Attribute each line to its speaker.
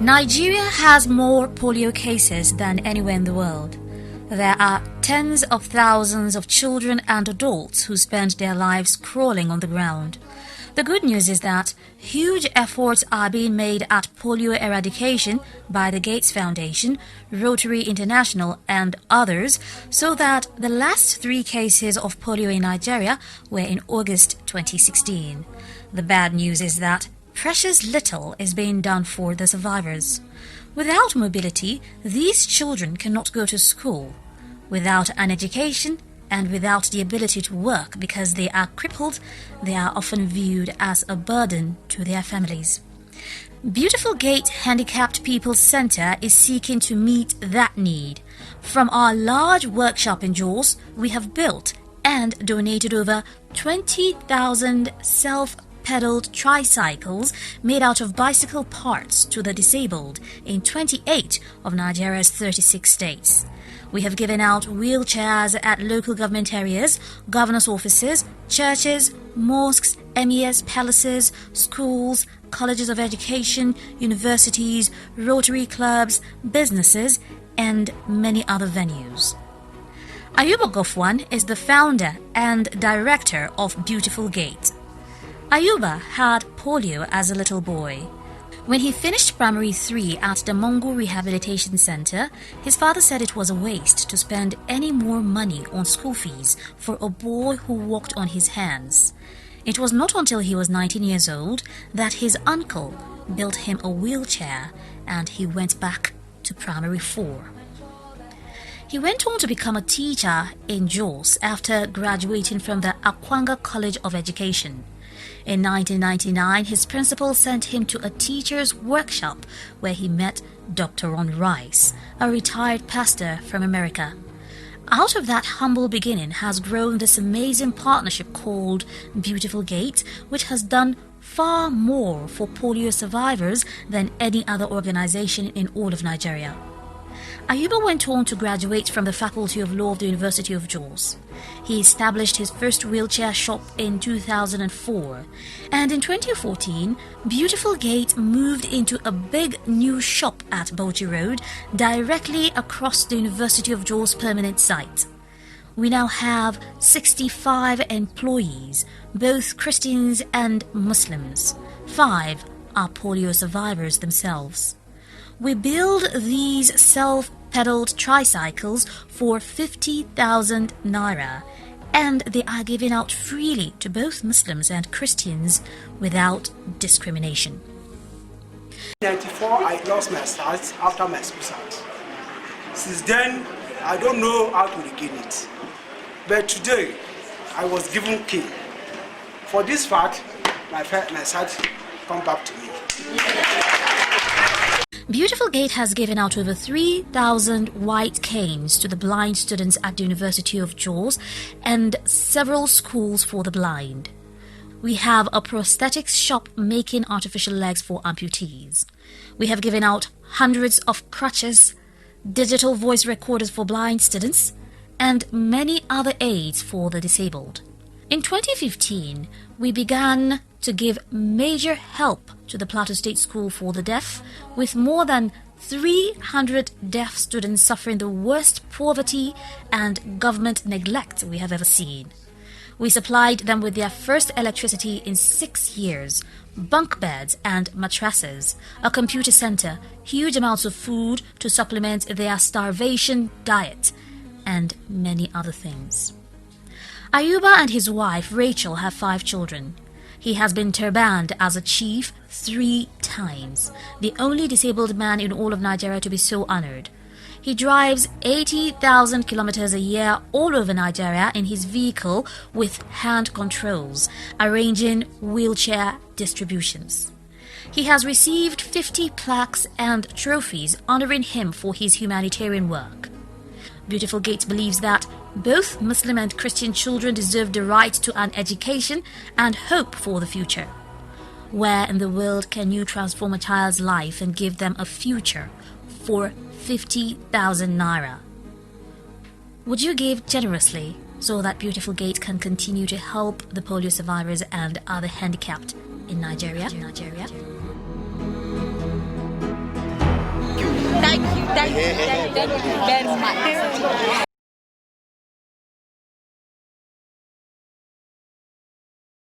Speaker 1: Nigeria has more polio cases than anywhere in the world. There are tens of thousands of children and adults who spend their lives crawling on the ground. The good news is that huge efforts are being made at polio eradication by the Gates Foundation, Rotary International and others, so that the last 3 cases of polio in Nigeria were in August 2016. The bad news is that precious little is being done for the survivors. Without mobility, these children cannot go to school. Without an education and without the ability to work because they are crippled, they are often viewed as a burden to their families. Beautiful Gate Handicapped People's Center is seeking to meet that need. From our large workshop in Jos, we have built and donated over 20,000 self-pedaled tricycles made out of bicycle parts to the disabled in 28 of Nigeria's 36 states. We have given out wheelchairs at local government areas, governors' offices, churches, mosques, emirs, palaces, schools, colleges of education, universities, Rotary clubs, businesses, and many other venues. Ayuba Gofwan is the founder and director of Beautiful Gate. Ayuba had polio as a little boy. When he finished primary 3 at the Mongo Rehabilitation Center, his father said it was a waste to spend any more money on school fees for a boy who walked on his hands. It was not until he was 19 years old that his uncle built him a wheelchair and he went back to primary 4. He went on to become a teacher in Jos after graduating from the Akwanga College of Education. In 1999, his principal sent him to a teacher's workshop where he met Dr. Ron Rice, a retired pastor from America. Out of that humble beginning has grown this amazing partnership called Beautiful Gate, which has done far more for polio survivors than any other organization in all of Nigeria. Ayuba went on to graduate from the Faculty of Law of the University of Jos. He established his first wheelchair shop in 2004, and in 2014, Beautiful Gate moved into a big new shop at Bauchi Road, directly across the University of Jos permanent site. We now have 65 employees, both Christians and Muslims. 5 are polio survivors themselves. We build these self-pedaled tricycles for 50,000 naira, and they are given out freely to both Muslims and Christians without discrimination.
Speaker 2: In 1994, I lost my sight after my suicide. Since then, I don't know how to regain it. But today, I was given key. For this fact, my sight come back to me.
Speaker 1: Beautiful Gate has given out over 3,000 white canes to the blind students at the University of Jos and several schools for the blind. We have a prosthetics shop making artificial legs for amputees. We have given out hundreds of crutches, digital voice recorders for blind students, and many other aids for the disabled. In 2015, we began to give major help to the Plateau State School for the Deaf, with more than 300 deaf students suffering the worst poverty and government neglect we have ever seen. We supplied them with their first electricity in 6 years, bunk beds and mattresses, a computer center, huge amounts of food to supplement their starvation diet, and many other things. Ayuba and his wife Rachel have 5 children. He has been turbaned as a chief 3 times, the only disabled man in all of Nigeria to be so honored. He drives 80,000 kilometers a year all over Nigeria in his vehicle with hand controls, arranging wheelchair distributions. He has received 50 plaques and trophies honoring him for his humanitarian work. Beautiful Gate believes that both Muslim and Christian children deserve the right to an education and hope for the future. Where in the world can you transform a child's life and give them a future for 50,000 naira? Would you give generously so that Beautiful Gate can continue to help the polio survivors and other handicapped in Nigeria?
Speaker 3: very much.